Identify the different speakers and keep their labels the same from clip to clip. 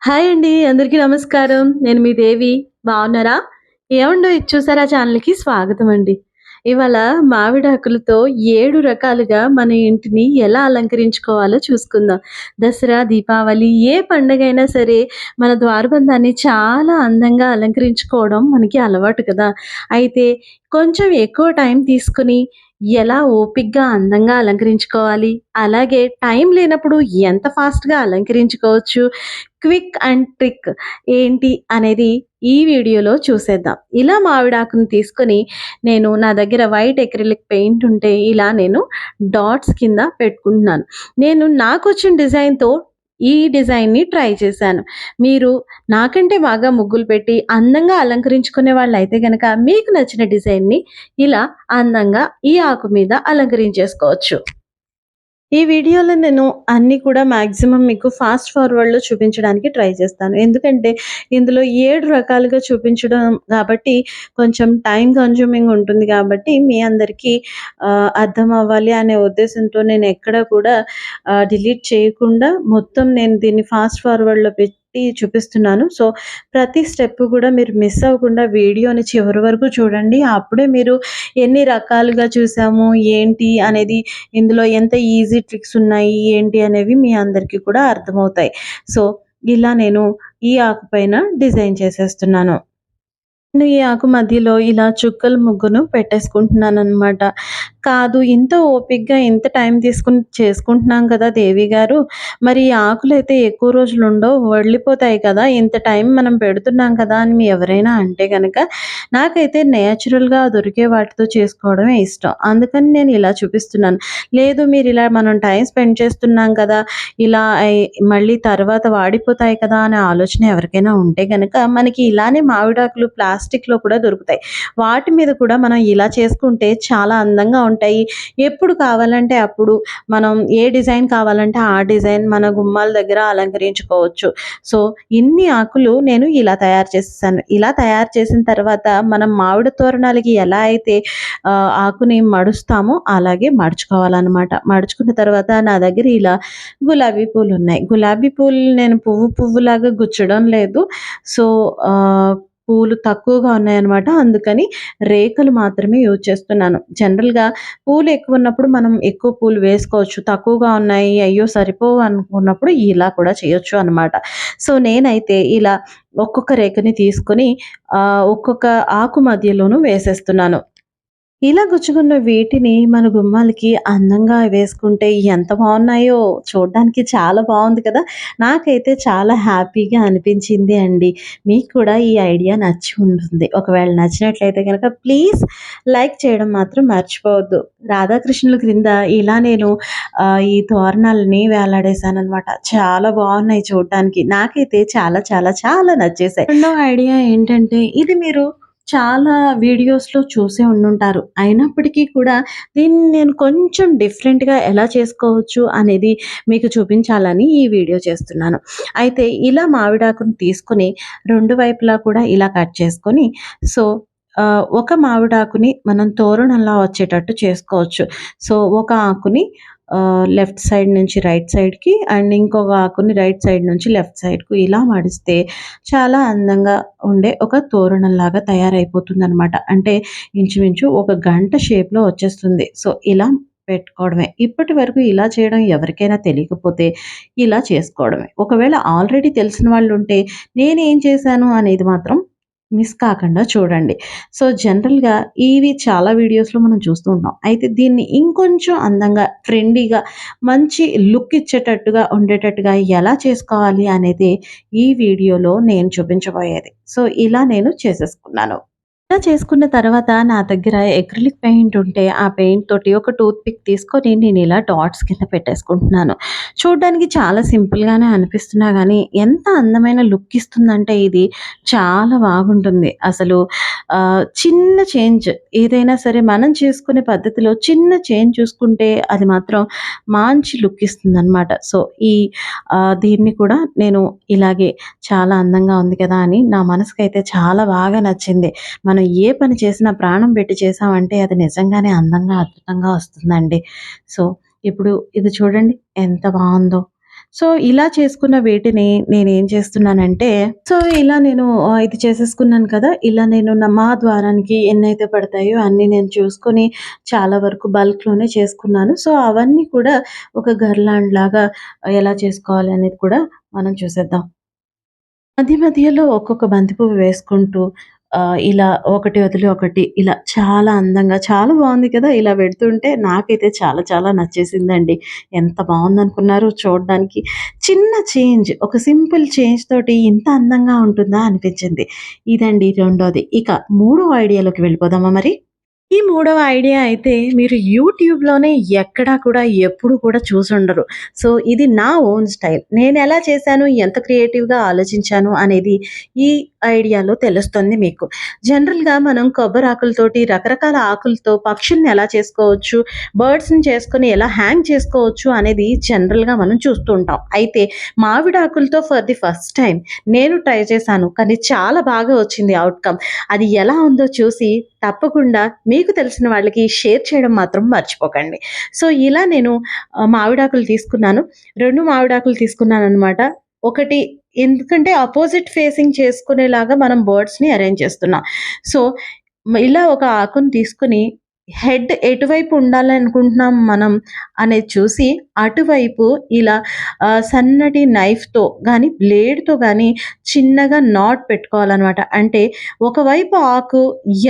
Speaker 1: Hi అండి. అందరికీ నమస్కారం. నేను మీ దేవి. బాగున్నారా? ఏవండో ఇది చూసారా ఛానల్‌కి స్వాగతం అండి. ఇవాళ మామిడాకులతో 7 రకాలుగా మన ఇంటిని ఎలా అలంకరించుకోవాలో చూసుకుందాం. దసరా, దీపావళి ఏ పండగైనా సరే మన ద్వారబంధాన్ని చాలా అందంగా అలంకరించుకోవడం మనకి అలవాటు కదా! అయితే కొంచెం ఎక్కువ టైం తీసుకొని ఎలా ఓపికగా అందంగా అలంకరించుకోవాలి, అలాగే టైం లేనప్పుడు ఎంత ఫాస్ట్‌గా అలంకరించుకోవచ్చు, క్విక్ అండ్ ట్రిక్ ఏంటి అనేది ఈ వీడియోలో చూసేద్దాం. ఇలా మామిడాకుని తీసుకొని నా దగ్గర వైట్ అక్రిలిక్ పెయింట్ ఉంటే ఇలా నేను డాట్స్ కింద పెట్టుకుంటున్నాను. నాకొచ్చిన డిజైన్‌తో ఈ డిజైన్‌ని ట్రై చేశాను. మీరు నాకంటే బాగా ముగ్గులు పెట్టి అందంగా అలంకరించుకునే వాళ్ళైతే గనక మీకు నచ్చిన డిజైన్‌ని ఇలా అందంగా ఈ ఆకు మీద అలంకరించేసుకోవచ్చు. ఈ వీడియోలో నేను అన్నీ కూడా మాక్సిమం మీకు ఫాస్ట్ ఫార్వర్డ్‌లో చూపించడానికి ట్రై చేస్తాను. ఎందుకంటే ఇందులో 7 రకాలుగా చూపించడం కాబట్టి కొంచెం టైమ్ కన్జ్యూమింగ్ ఉంటుంది కాబట్టి మీ అందరికీ అర్థం అవ్వాలి అనే ఉద్దేశంతో నేను ఎక్కడ కూడా డిలీట్ చేయకుండా మొత్తం నేను దీన్ని ఫాస్ట్ ఫార్వర్డ్‌లో పెట్టి చూపిస్తున్నాను. సో, ప్రతి స్టెప్ కూడా మీరు మిస్ అవ్వకుండా వీడియోని చివరి వరకు చూడండి. అప్పుడే మీరు ఎన్ని రకాలుగా చూసాము, ఏంటి అనేది, ఇందులో ఎంత ఈజీ ట్రిక్స్ ఉన్నాయి, ఏంటి అనేవి మీ అందరికీ కూడా అర్థమవుతాయి. సో, ఇలా నేను ఈ ఆకు పైన డిజైన్ చేసేస్తున్నాను. నేను ఈ ఆకు మధ్యలో ఇలా చుక్కల ముగ్గును పెట్టేసుకుంటున్నాననమాట. కాదు, ఇంత ఓపికగా ఇంత టైం తీసుకొని చేసుకుంటున్నాం కదా దేవి గారు, మరి ఈ ఆకులైతే ఎక్కువ రోజులుండవు, వడిలిపోతాయి కదా! ఇంత టైం మనం పెడుతున్నాం కదా అని మీ ఎవరైనా అంటే గనక, నాకైతే నేచురల్‌గా దొరికే వాటితో చేసుకోవడమే ఇష్టం. అందుకని నేను ఇలా చూపిస్తున్నాను. లేదు, మీరిలా మనం టైం స్పెండ్ చేస్తున్నాం కదా! ఇలా మళ్ళీ తర్వాత వాడిపోతాయి కదా అనే ఆలోచన ఎవరికైనా ఉంటే గనక, మనకి ఇలానే మామిడాకులు ప్లాస్టిక్‌లో కూడా దొరుకుతాయి. వాటి మీద కూడా మనం ఇలా చేసుకుంటే చాలా అందంగా ఉంటాయి. ఎప్పుడు కావాలంటే అప్పుడు మనం ఏ డిజైన్ కావాలంటే ఆ డిజైన్ మన గుమ్మాల దగ్గర అలంకరించుకోవచ్చు. సో, ఇన్ని ఆకులు నేను ఇలా తయారు చేసేసాను. ఇలా తయారు చేసిన తర్వాత మనం మామిడి తోరణాలకి ఎలా అయితే ఆకుని మడుస్తామో అలాగే మడుచుకోవాలనమాట. మడుచుకున్న తర్వాత నా దగ్గర ఇలా గులాబీ పూలున్నాయి. గులాబీ పూలు నేను పువ్వులాగా గుచ్చడం లేదు. సో, పూలు తక్కువగా ఉన్నాయన్నమాట. అందుకని రేకులు మాత్రమే యూజ్ చేస్తున్నాను. జనరల్‌గా పూలు ఎక్కువున్నప్పుడు మనం ఎక్కువ పూలు వేసుకోవచ్చు. తక్కువగా ఉన్నాయి, అయ్యో సరిపోవు అనుకున్నప్పుడు ఇలా కూడా చేయొచ్చు అనమాట. సో, నేనైతే ఇలా ఒక్కొక్క రేకుని తీసుకొని ఒక్కొక్క ఆకు మధ్యలోనూ వేసేస్తున్నాను. ఇలా గుచ్చుకున్న వీటిని మన గుమ్మాలకి అందంగా వేసుకుంటే ఎంత బాగున్నాయో! చూడ్డానికి చాలా బావుంది కదా! నాకైతే చాలా హ్యాపీగా అనిపించింది అండి. మీకు కూడా ఈ ఐడియా నచ్చి ఉంటుంది. ఒకవేళ నచ్చినట్లయితే గనక ప్లీజ్ లైక్ చేయడం మాత్రం మర్చిపోవద్దు. రాధాకృష్ణుల క్రింద ఇలా నేను ఈ తోరణాలని వేలాడేశాననమాట. చాలా బాగున్నాయి చూడ్డానికి. నాకైతే చాలా చాలా చాలా నచ్చేసాయి. రెండో ఐడియా ఏంటంటే, ఇది మీరు చాలా వీడియోస్‌లో చూసే ఉండుంటారు. అయినప్పటికీ కూడా దీన్ని నేను కొంచెం డిఫరెంట్‌గా ఎలా చేసుకోవచ్చు అనేది మీకు చూపించాలని ఈ వీడియో చేస్తున్నాను. అయితే ఇలా మామిడాకుని తీసుకొని 2 వైపులా కూడా ఇలా కట్ చేసుకొని, సో, ఒక మామిడాకుని మనం తోరణంలా వచ్చేటట్టు చేసుకోవచ్చు. సో, ఒక ఆకుని లెఫ్ట్ సైడ్ నుంచి రైట్ సైడ్‌కి అండ్ ఇంకొక ఆకుని రైట్ సైడ్ నుంచి లెఫ్ట్ సైడ్‌కు ఇలా మడిస్తే చాలా అందంగా ఉండే ఒక తోరణంలాగా తయారైపోతుందనమాట. అంటే ఇంచుమించు ఒక గంట షేప్‌లో వచ్చేస్తుంది. సో, ఇలా పెట్టుకోవడమే. ఇప్పటి వరకు ఇలా చేయడం ఎవరికైనా తెలియకపోతే ఇలా చేసుకోవడమే. ఒకవేళ ఆల్రెడీ తెలిసిన వాళ్ళుంటే నేనేం చేశాను అనేది మాత్రం మిస్ కాకుండా చూడండి. సో, జనరల్‌గా ఇవి చాలా వీడియోస్‌లో మనం చూస్తూ ఉంటాం. అయితే దీన్ని ఇంకొంచెం అందంగా, ట్రెండీగా, మంచి లుక్ ఇచ్చేటట్టుగా, ఉండేటట్టుగా ఎలా చేసుకోవాలి అనేది ఈ వీడియోలో నేను చూపించబోయేది. సో, ఇలా నేను చేసేసుకున్నాను. ఇలా చేసుకున్న తర్వాత నా దగ్గర అక్రిలిక్ పెయింట్ ఉంటే ఆ పెయింట్ తోటి ఒక టూత్ పిక్ తీసుకొని నేను ఇలా డాట్స్ కింద పెట్టేసుకుంటున్నాను. చూడ్డానికి చాలా సింపుల్‌గానే అనిపిస్తున్నా గానీ ఎంత అందమైన లుక్ ఇస్తుందంటే ఇది చాలా బాగుంటుంది. అసలు చిన్న చేంజ్ ఏదైనా సరే మనం చేసుకునే పద్ధతిలో చిన్న చేంజ్ చూసుకుంటే అది మాత్రం మంచి లుక్ ఇస్తుందనమాట. సో, ఈ దీన్ని కూడా నేను ఇలాగే చాలా అందంగా ఉంది కదా అని నా మనసుకైతే చాలా బాగా నచ్చింది. మనం ఏ పని చేసినా ప్రాణం పెట్టి చేసామంటే అది నిజంగానే అందంగా, అద్భుతంగా వస్తుందండి. సో, ఇప్పుడు ఇది చూడండి ఎంత బావుందో. సో, ఇలా చేసుకున్న వీటిని నేనేం చేస్తున్నానంటే, సో, ఇలా నేను ఇది చేసేసుకున్నాను కదా! ఇలా నేను మా ద్వారానికి ఎన్నైతే పడతాయో అన్నీ నేను చూసుకొని చాలా వరకు బల్క్‌లోనే చేసుకున్నాను. సో, అవన్నీ కూడా ఒక గర్లాండ్‌లాగా ఎలా చేసుకోవాలి అనేది కూడా మనం చూసేద్దాం. మధ్య మధ్యలో ఒక్కొక్క బంతి పువ్వు వేసుకుంటూ ఇలా ఒకటి వదిలి ఒకటి ఇలా చాలా అందంగా చాలా బావుంది కదా! ఇలా పెడుతుంటే నాకైతే చాలా చాలా నచ్చేసిందండి. ఎంత బావుందనుకున్నారు చూడడానికి. చిన్న చేంజ్ ఒక సింపుల్ చేంజ్ తోటి ఇంత అందంగా ఉంటుందా అనిపించింది. ఇదండి రెండోది. ఇక మూడో ఐడియాలోకి వెళ్ళిపోదామా మరి? ఈ మూడవ ఐడియా అయితే మీరు యూట్యూబ్‌లోనే ఎక్కడా కూడా ఎప్పుడు కూడా చూసుండరు. సో, ఇది నా ఓన్ స్టైల్. నేనెలా చేశాను, ఎంత క్రియేటివ్‌గా ఆలోచించాను అనేది ఈ ఐడియాలో తెలుస్తుంది మీకు. జనరల్‌గా మనం కొబ్బరాకులతోటి రకరకాల ఆకులతో పక్షుల్ని ఎలా చేసుకోవచ్చు, బర్డ్స్‌ని చేసుకొని ఎలా హ్యాంగ్ చేసుకోవచ్చు అనేది జనరల్‌గా మనం చూస్తూ ఉంటాం. అయితే మామిడాకులతో ఫర్ ది ఫస్ట్ టైమ్ నేను ట్రై చేశాను. కానీ చాలా బాగా వచ్చింది ఔట్‌కమ్. అది ఎలా ఉందో చూసి తప్పకుండా మీకు తెలిసిన వాళ్ళకి షేర్ చేయడం మాత్రం మర్చిపోకండి. సో, ఇలా నేను మామిడాకులు తీసుకున్నాను. 2 మామిడాకులు తీసుకున్నాననమాట. ఒకటి ఎందుకంటే అపోజిట్ ఫేసింగ్ చేసుకునేలాగా మనం బర్డ్స్‌ని అరేంజ్ చేస్తున్నాం. సో, ఇలా ఒక ఆకుని తీసుకొని హెడ్ ఎటువైపు ఉండాలనుకుంటున్నాం మనం అనేది చూసి అటువైపు ఇలా సన్నటి నైఫ్‌తో గానీ, బ్లేడ్‌తో గానీ చిన్నగా నాట్ పెట్టుకోవాలనమాట. అంటే ఒకవైపు ఆకు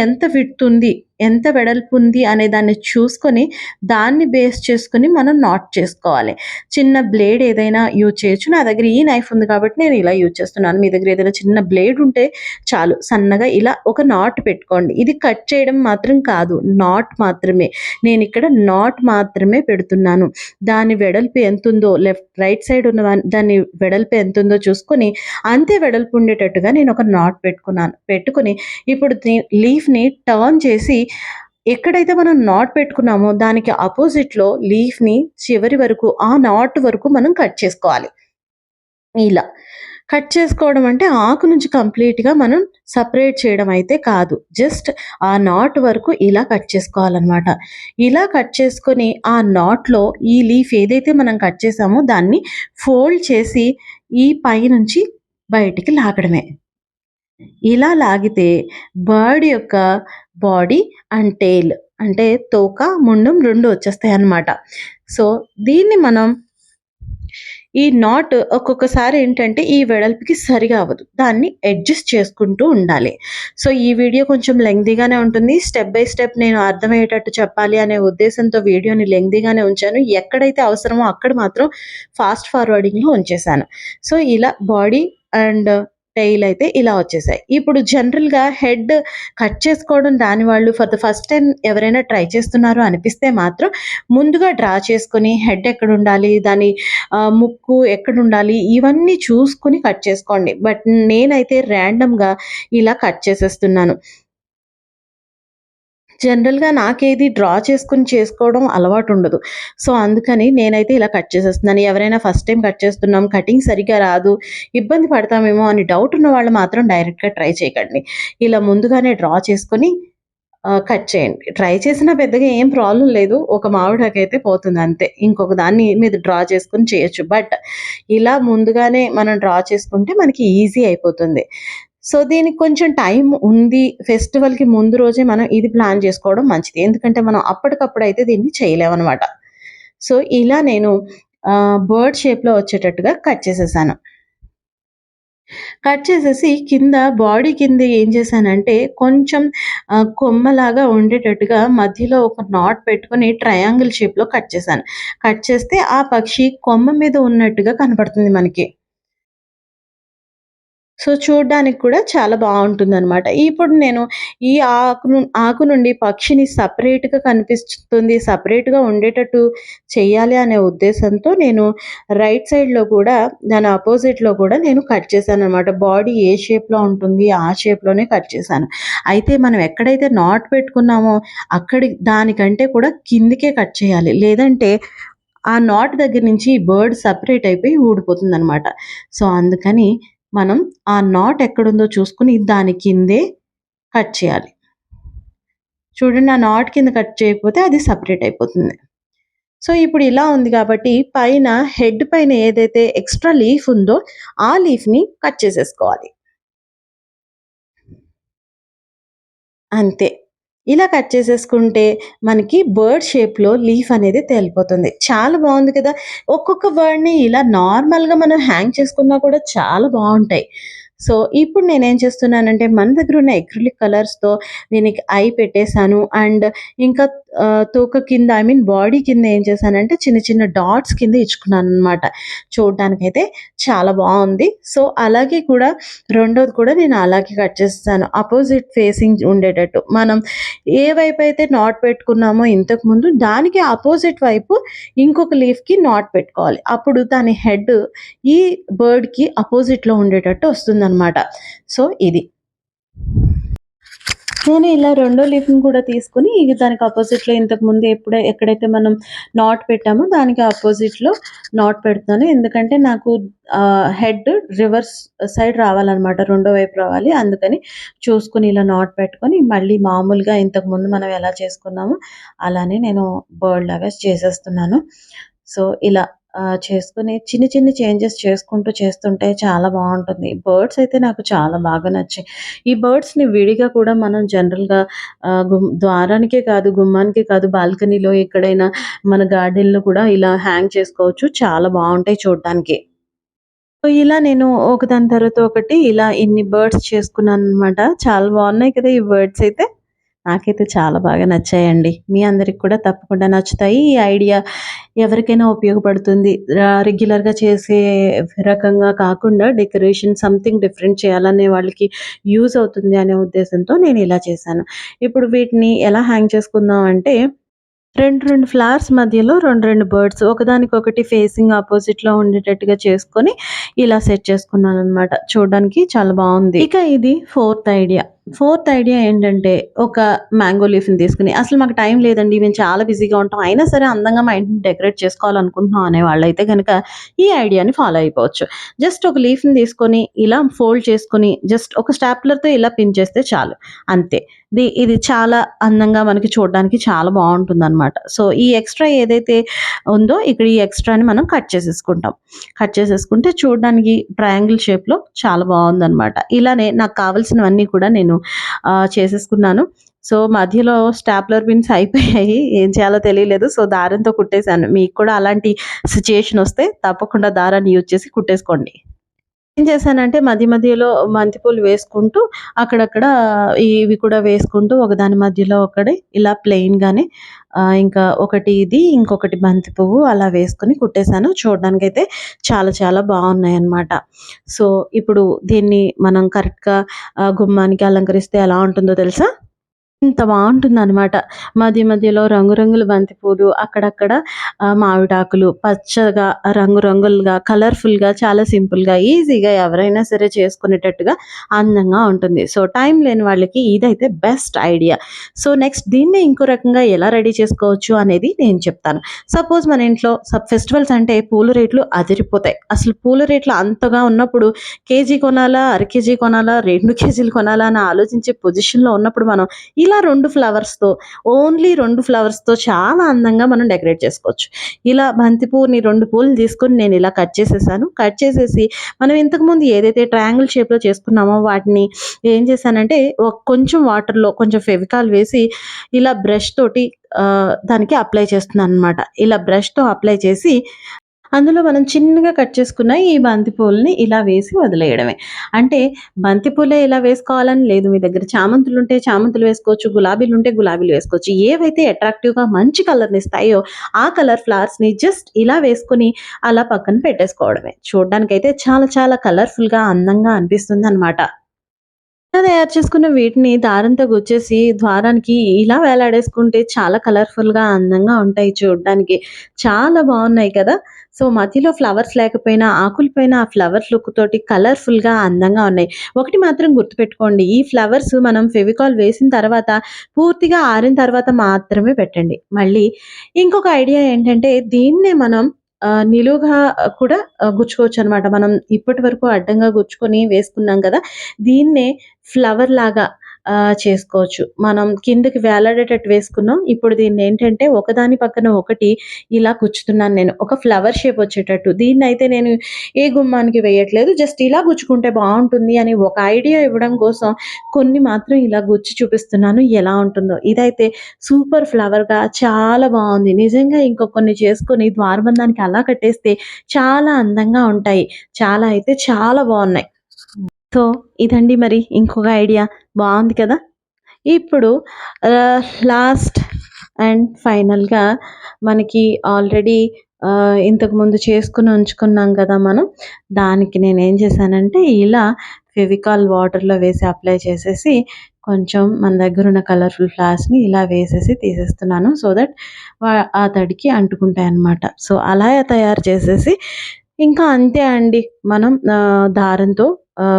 Speaker 1: ఎంత విడ్త్ ఉంది, ఎంత వెడల్పు ఉంది అనే దాన్ని చూసుకొని, దాన్ని బేస్ చేసుకొని మనం నాట్ చేసుకోవాలి. చిన్న బ్లేడ్ ఏదైనా యూజ్ చేయొచ్చు. నా దగ్గర ఈ నైఫ్ ఉంది కాబట్టి నేను ఇలా యూజ్ చేస్తున్నాను. మీ దగ్గర ఏదైనా చిన్న బ్లేడ్ ఉంటే చాలు. సన్నగా ఇలా ఒక నాట్ పెట్టుకోండి. ఇది కట్ చేయడం మాత్రం కాదు. నాట్ మాత్రమే. నేనిక్కడ నాట్ మాత్రమే పెడుతున్నాను. దాని వెడల్పు ఎంతుందో రైట్ సైడ్ ఉన్న దాని వెడల్పు ఎంతుందో చూసుకొని, అంతే వెడల్పు ఉండేటట్టుగా నేను ఒక నాట్ పెట్టుకున్నాను. పెట్టుకొని ఇప్పుడు లీఫ్‌ని టర్న్ చేసి ఎక్కడైతే మనం నాట్ పెట్టుకున్నామో దానికి అపోజిట్‌లో లీఫ్‌ని చివరి వరకు ఆ నాట్ వరకు మనం కట్ చేసుకోవాలి. ఇలా. కట్ చేసుకోవడం అంటే ఆకు నుంచి కంప్లీట్‌గా మనం సెపరేట్ చేయడం అయితే కాదు. జస్ట్ ఆ నాట్ వరకు ఇలా కట్ చేసుకోవాలనమాట. ఇలా కట్ చేసుకొని ఆ నాట్‌లో ఈ లీఫ్ ఏదైతే మనం కట్ చేసామో దాన్ని ఫోల్డ్ చేసి ఈ పైనుంచి బయటికి లాగడమే. ఇలా లాగితే బర్డ్ యొక్క బాడీ అండ్ టెయిల్ అంటే తోక, ముండం 2 వచ్చేస్తాయన్నమాట. సో, దీన్ని మనం ఈ నాట్ ఒక్కొక్కసారి ఏంటంటే ఈ వెడల్పుకి సరిగా అవ్వదు. దాన్ని అడ్జస్ట్ చేసుకుంటూ ఉండాలి. సో, ఈ వీడియో కొంచెం లెంగ్తీగానే ఉంటుంది. స్టెప్ బై స్టెప్ నేను అర్థమయ్యేటట్టు చెప్పాలి అనే ఉద్దేశంతో వీడియోని లెంగ్తీగానే ఉంచాను. ఎక్కడైతే అవసరమో అక్కడ మాత్రం ఫాస్ట్ ఫార్వర్డింగ్‌లో ఉంచేశాను. సో, ఇలా బాడీ అండ్ టెయిల్ అయితే ఇలా వచ్చేసాయి. ఇప్పుడు జనరల్‌గా హెడ్ కట్ చేసుకోవడం రాని వాళ్ళు ఫర్ ద ఫస్ట్ టైమ్ ఎవరైనా ట్రై చేస్తున్నారు అనిపిస్తే మాత్రం ముందుగా డ్రా చేసుకొని హెడ్ ఎక్కడుండాలి, దాని ముక్కు ఎక్కడుండాలి ఇవన్నీ చూసుకొని కట్ చేసుకోండి. బట్ నేనైతే ర్యాండమ్‌గా ఇలా కట్ చేసేస్తున్నాను. జనరల్‌గా నాకేది డ్రా చేసుకొని చేసుకోవడం అలవాటుండదు. సో, అందుకని నేనైతే ఇలా కట్ చేసేస్తున్నాను. ఎవరైనా ఫస్ట్ టైమ్ కట్ చేస్తున్నాం, కటింగ్ సరిగ్గా రాదు, ఇబ్బంది పడతామేమో అని డౌట్ ఉన్న వాళ్ళు మాత్రం డైరెక్ట్‌గా ట్రై చేయకండి. ఇలా ముందుగానే డ్రా చేసుకొని కట్ చేయండి. ట్రై చేసినా పెద్దగా ఏం ప్రాబ్లమ్ లేదు. ఒక మామిడాకైతే పోతుంది అంతే. ఇంకొక దాన్ని మీద డ్రా చేసుకొని చేయొచ్చు. బట్ ఇలా ముందుగానే మనం డ్రా చేసుకుంటే మనకి ఈజీ అయిపోతుంది. సో, దీనికి కొంచెం టైం ఉంది. ఫెస్టివల్‌కి ముందు రోజే మనం ఇది ప్లాన్ చేసుకోవడం మంచిది. ఎందుకంటే మనం అప్పటికప్పుడైతే దీన్ని చేయలేమనమాట. సో, ఇలా నేను బర్డ్ షేప్‌లో వచ్చేటట్టుగా కట్ చేసేసాను. కట్ చేసేసి కింద బాడీ కింద ఏం చేశానంటే కొంచెం కొమ్మలాగా ఉండేటట్టుగా మధ్యలో ఒక నాట్ పెట్టుకొని ట్రయాంగిల్ షేప్‌లో కట్ చేశాను. కట్ చేస్తే ఆ పక్షి కొమ్మ మీద ఉన్నట్టుగా కనపడుతుంది మనకి. సో, చూడ్డానికి కూడా చాలా బావుంటుందనమాట. ఇప్పుడు నేను ఈ ఆకు నుండి పక్షిని సెపరేట్‌గా కనిపిస్తుంది, సెపరేట్‌గా ఉండేటట్టు చెయ్యాలి అనే ఉద్దేశంతో నేను రైట్ సైడ్‌లో కూడా దాని అపోజిట్‌లో కూడా నేను కట్ చేశాననమాట. బాడీ ఏ షేప్‌లో ఉంటుంది ఆ షేప్‌లోనే కట్ చేశాను. అయితే మనం ఎక్కడైతే నాట్ పెట్టుకున్నామో దానికంటే కూడా కిందకే కట్ చేయాలి. లేదంటే ఆ నాట్ దగ్గర నుంచి బర్డ్ సెపరేట్ అయిపోయి ఊడిపోతుందనమాట. సో, అందుకని మనం ఆ నాట్ ఎక్కడుందో చూసుకొని దాని కిందే కట్ చేయాలి. చూడండి ఆ నాట్ కింద కట్ చేయకపోతే అది సెపరేట్ అయిపోతుంది. సో, ఇప్పుడు ఇలా ఉంది కాబట్టి పైన హెడ్ పైన ఏదైతే ఎక్స్‌ట్రా లీఫ్ ఉందో ఆ లీఫ్‌ని కట్ చేసేసుకోవాలి. అంతే. ఇలా కట్ చేసేసుకుంటే మనకి బర్డ్ షేప్‌లో లీఫ్ అనేది తేలిపోతుంది. చాలా బావుంది కదా! ఒక్కొక్క బర్డ్‌ని ఇలా నార్మల్‌గా మనం హ్యాంగ్ చేసుకున్నా కూడా చాలా బావుంటాయి. సో, ఇప్పుడు నేనేం చేస్తున్నానంటే మన దగ్గర ఉన్న అక్రిలిక్ కలర్స్‌తో దీనికి ఐ పెట్టేసాను. అండ్ ఇంకా తోక కింద బాడీ కింద ఏం చేశానంటే చిన్న చిన్న డాట్స్ కింద ఇచ్చుకున్నాననమాట. చూడ్డానికైతే చాలా బావుంది. సో, అలాగే కూడా రెండోది కూడా నేను అలాగే కట్ చేసేసాను. అపోజిట్ ఫేసింగ్ ఉండేటట్టు. మనం ఏ వైపయితే నాట్ పెట్టుకున్నామో ఇంతకుముందు దానికి అపోజిట్ వైపు ఇంకొక లీఫ్‌కి నాట్ పెట్టుకోవాలి. అప్పుడు దాని హెడ్ ఈ బర్డ్‌కి అపోజిట్‌లో ఉండేటట్టు వస్తుందనమాట. సో, ఇది. నేను ఇలా రెండో లీఫ్‌ని కూడా తీసుకొని ఇగ దానికి అపోజిట్‌లో ఇంతకుముందు ఎక్కడైతే మనం నాట్ పెట్టామో దానికి అపోజిట్‌లో నాట్ పెడుతున్నాను. ఎందుకంటే నాకు హెడ్ రివర్స్ సైడ్ రావాలనమాట. రెండో వైపు రావాలి. అందుకని చూసుకొని ఇలా నాట్ పెట్టుకొని మళ్ళీ మామూలుగా ఇంతకుముందు మనం ఎలా చేసుకున్నామో అలానే నేను బర్డ్ లాగా చేసేస్తున్నాను. సో, ఇలా చేసుకొని చిన్న చిన్న చేంజెస్ చేసుకుంటూ చేస్తుంటే చాలా బావుంటుంది. బర్డ్స్ అయితే నాకు చాలా బాగా నచ్చాయి. ఈ బర్డ్స్‌ని విడిగా కూడా మనం జనరల్‌గా ద్వారానికే కాదు, గుమ్మానికే కాదు, బాల్కనీలో ఎక్కడైనా మన గార్డెన్‌లో కూడా ఇలా హ్యాంగ్ చేసుకోవచ్చు. చాలా బావుంటాయి చూడటానికి. సో, ఇలా నేను ఒకదాని తర్వాత ఒకటి ఇలా ఇన్ని బర్డ్స్ చేసుకున్నాననమాట. చాలా బావున్నాయి కదా! ఈ బర్డ్స్ అయితే. నాకైతే చాలా బాగా నచ్చాయండి. మీ అందరికి కూడా తప్పకుండా నచ్చుతాయి. ఈ ఐడియా ఎవరికైనా ఉపయోగపడుతుంది. రెగ్యులర్‌గా చేసే రకంగా కాకుండా డెకరేషన్ సంథింగ్ డిఫరెంట్ చేయాలనే వాళ్ళకి యూజ్ అవుతుంది అనే ఉద్దేశంతో నేను ఇలా చేశాను. ఇప్పుడు వీటిని ఎలా హ్యాంగ్ చేసుకుందాం అంటే 2 ఫ్లవర్స్ మధ్యలో 2 బర్డ్స్ ఒకదానికొకటి ఫేసింగ్ అపోజిట్‌లో ఉండేటట్టుగా చేసుకొని ఇలా సెట్ చేసుకున్నాననమాట. చూడడానికి చాలా బావుంది. ఇక ఇది ఫోర్త్ ఐడియా ఏంటంటే ఒక మ్యాంగో లీఫ్‌ని తీసుకొని అసలు మాకు టైం లేదండి. మేము చాలా బిజీగా ఉంటాం. అయినా సరే అందంగా మా ఇంటిని డెకరేట్ చేసుకోవాలనుకుంటున్నాం అనేవాళ్ళైతే గనక ఈ ఐడియాని ఫాలో అయిపోవచ్చు. జస్ట్ ఒక లీఫ్‌ని తీసుకొని ఇలా ఫోల్డ్ చేసుకొని జస్ట్ ఒక స్టాప్లర్‌తో ఇలా పిన్ చేస్తే చాలు. అంతే. ఇది చాలా అందంగా మనకి చూడడానికి చాలా బావుంటుందనమాట. సో, ఈ ఎక్స్‌ట్రా ఏదైతే ఉందో ఇక్కడ ఈ ఎక్స్‌ట్రాని మనం కట్ చేసేసుకుంటాం. కట్ చేసేసుకుంటే చూడడానికి ట్రయాంగిల్ షేప్‌లో చాలా బావుందనమాట. ఇలానే నాకు కావాల్సినవన్నీ కూడా నేను చేసేసుకున్నాను. సో, మధ్యలో స్టాప్లర్ పిన్స్ అయిపోయాయి. ఏం చేయాలో తెలియలేదు. సో, దారంతో కుట్టేసాను. మీకు కూడా అలాంటి సిట్యుయేషన్ వస్తే తప్పకుండా దారాన్ని యూజ్ చేసి కుట్టేసుకోండి. ఏం చేశానంటే మధ్య మధ్యలో బంతిపూలు వేసుకుంటూ అక్కడక్కడ ఇవి కూడా వేసుకుంటూ ఒకదాని మధ్యలో ఒకటి ఇలా ప్లెయిన్‌గానే ఇంకా ఒకటి ఇది, ఇంకొకటి బంతి పువ్వు అలా వేసుకొని కుట్టేసాను. చూడడానికైతే చాలా చాలా బావున్నాయన్నమాట. సో, ఇప్పుడు దీన్ని మనం కరెక్ట్‌గా గుమ్మానికి అలంకరిస్తే ఎలా ఉంటుందో తెలుసా? ఇంత బావుంటుందనమాట. మధ్య మధ్యలో రంగురంగుల బంతిపూలు, అక్కడక్కడ మావిడాకులు పచ్చగా, రంగురంగులుగా, కలర్‌ఫుల్‌గా, చాలా సింపుల్‌గా, ఈజీగా ఎవరైనా సరే చేసుకునేటట్టుగా అందంగా ఉంటుంది. సో, టైం లేని వాళ్ళకి ఇదైతే బెస్ట్ ఐడియా. సో, నెక్స్ట్ దీన్నే ఇంకో రకంగా ఎలా రెడీ చేసుకోవచ్చు అనేది నేను చెప్తాను. సపోజ్ మన ఇంట్లో ఫెస్టివల్స్ అంటే పూల రేట్లు అదిరిపోతాయి. అసలు పూల రేట్లు అంతగా ఉన్నప్పుడు కేజీ కొనాలా? అర కేజీ కొనాలా? 2 కేజీలు కొనాలా? అని ఆలోచించే పొజిషన్‌లో ఉన్నప్పుడు మనం ఇలా 2 ఫ్లవర్స్‌తో ఓన్లీ 2 ఫ్లవర్స్‌తో చాలా అందంగా మనం డెకరేట్ చేసుకోవచ్చు. ఇలా బంతి పువ్వుని 2 పూలు తీసుకొని నేనిలా కట్ చేసేసాను. కట్ చేసేసి మనం ఇంతకుముందు ఏదైతే ట్రయాంగిల్ షేప్‌లో చేసుకున్నామో వాటిని ఏం చేశానంటే కొంచెం వాటర్‌లో కొంచెం ఫెవికాల్ వేసి ఇలా బ్రష్ తోటి దానికి అప్లై చేస్తున్నాననమాట. ఇలా బ్రష్‌తో అప్లై చేసి అందులో మనం చిన్నగా కట్ చేసుకున్న ఈ బంతి పూలని ఇలా వేసి వదిలేయడమే. అంటే బంతి పూలే ఇలా వేసుకోవాలని లేదు. మీ దగ్గర చామంతులుంటే చామంతులు వేసుకోవచ్చు. గులాబీలుంటే గులాబీలు వేసుకోవచ్చు. ఏవైతే అట్రాక్టివ్‌గా మంచి కలర్‌నిస్తాయో ఆ కలర్ ఫ్లవర్స్‌ని జస్ట్ ఇలా వేసుకొని అలా పక్కన పెట్టేసుకోవడమే. చూడ్డానికైతే చాలా చాలా కలర్‌ఫుల్‌గా అందంగా అనిపిస్తుందనమాట. ఇలా తయారు చేసుకున్న వీటిని దారంతో గుచ్చేసి ద్వారానికి ఇలా వేలాడేసుకుంటే చాలా కలర్‌ఫుల్‌గా, అందంగా ఉంటాయి చూడ్డానికి. చాలా బావున్నాయి కదా! సో, మధ్యలో ఫ్లవర్స్ లేకపోయినా, ఆకుల పైన ఆ ఫ్లవర్ లుక్ తోటి కలర్‌ఫుల్‌గా, అందంగా ఉన్నాయి. ఒకటి మాత్రం గుర్తుపెట్టుకోండి. ఈ ఫ్లవర్స్ మనం ఫెవికాల్ వేసిన తర్వాత, పూర్తిగా ఆరిన తర్వాత మాత్రమే పెట్టండి. మళ్ళీ ఇంకొక ఐడియా ఏంటంటే, దీన్నే మనం నిలువుగా కూడా గుచ్చుకోవచ్చనమాట. మనం ఇప్పటి వరకు అడ్డంగా గుచ్చుకొని వేసుకున్నాం కదా! దీన్నే ఫ్లవర్‌లాగా చేసుకోవచ్చు. మనం కిందకి వేలాడేటట్టు వేసుకున్నాం. ఇప్పుడు దీన్నేంటంటే ఒకదాని పక్కన ఒకటి ఇలా గుచ్చుతున్నాను నేను. ఒక ఫ్లవర్ షేప్ వచ్చేటట్టు. దీన్నయితే నేను ఏ గుమ్మానికి వేయట్లేదు. జస్ట్ ఇలా గుచ్చుకుంటే బావుంటుంది అని ఒక ఐడియా ఇవ్వడం కోసం కొన్ని మాత్రం ఇలా గుచ్చి చూపిస్తున్నాను ఎలా ఉంటుందో. ఇదైతే సూపర్ ఫ్లవర్‌గా చాలా బావుంది. నిజంగా ఇంకా కొన్ని చేసుకొని ద్వారబంధానికి అలా కట్టేస్తే చాలా అందంగా ఉంటాయి. చాలా అయితే చాలా బావున్నాయి. సో, ఇదండి మరి ఇంకొక ఐడియా. బావుంది కదా! ఇప్పుడు లాస్ట్ అండ్ ఫైనల్‌గా మనకి ఆల్రెడీ ఇంతకుముందు చేసుకొని ఉంచుకున్నాం కదా మనం. దానికి నేనేం చేశానంటే ఇలా ఫెవికాల్ వాటర్‌లో వేసి అప్లై చేసేసి కొంచెం మన దగ్గరున్న కలర్‌ఫుల్ ఫ్లవర్స్‌ని ఇలా వేసేసి తీసేస్తున్నాను. సో దట్ ఆ తడికి అంటుకుంటాయన్నమాట. సో, అలా తయారు చేసేసి ఇంకా అంతే అండి. మనం దారంతో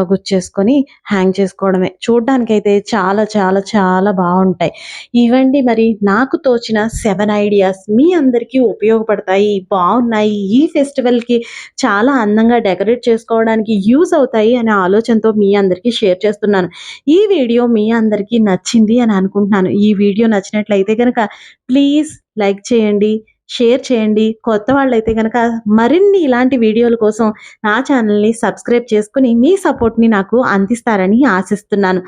Speaker 1: గుచ్చేసుకొని హ్యాంగ్ చేసుకోవడమే. చూడ్డానికైతే చాలా చాలా చాలా బావుంటాయి. ఇవండి మరి నాకు తోచిన 7 ఐడియాస్ మీ అందరికీ ఉపయోగపడతాయి. బావున్నాయి. ఈ ఫెస్టివల్‌కి చాలా అందంగా డెకరేట్ చేసుకోవడానికి యూజ్ అవుతాయి అనే ఆలోచనతో మీ అందరికీ షేర్ చేస్తున్నాను. ఈ వీడియో మీ అందరికీ నచ్చింది అని అనుకుంటున్నాను. ఈ వీడియో నచ్చినట్లయితే గనక ప్లీజ్ లైక్ చేయండి. షేర్ చేయండి. కొత్త వాళ్ళైతే గనక మరిన్ని ఇలాంటి వీడియోల కోసం నా ఛానల్‌ని సబ్స్క్రైబ్ చేసుకొని మీ సపోర్ట్‌ని నాకు అందిస్తారని ఆశిస్తున్నాను.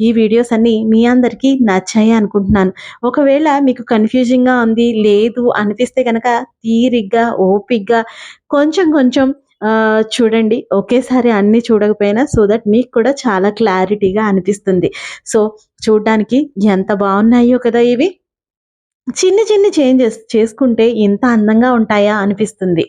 Speaker 1: ఈ వీడియోస్ అన్నీ మీ అందరికీ నచ్చాయి అనుకుంటున్నాను. ఒకవేళ మీకు కన్‌ఫ్యూజింగ్‌గా ఉంది, లేదు అనిపిస్తే గనక తీరిగ్గా, ఓపికగా కొంచెం కొంచెం చూడండి. ఒకేసారి అన్నీ చూడకపోయినా సో దట్ మీకు కూడా చాలా క్లారిటీగా అనిపిస్తుంది. సో, చూడ్డానికి ఎంత బావున్నాయో కదా ఇవి. చిన్ని చిన్ని చేంజెస్ చేసుకుంటే ఇంత అందంగా ఉంటాయా అనిపిస్తుంది.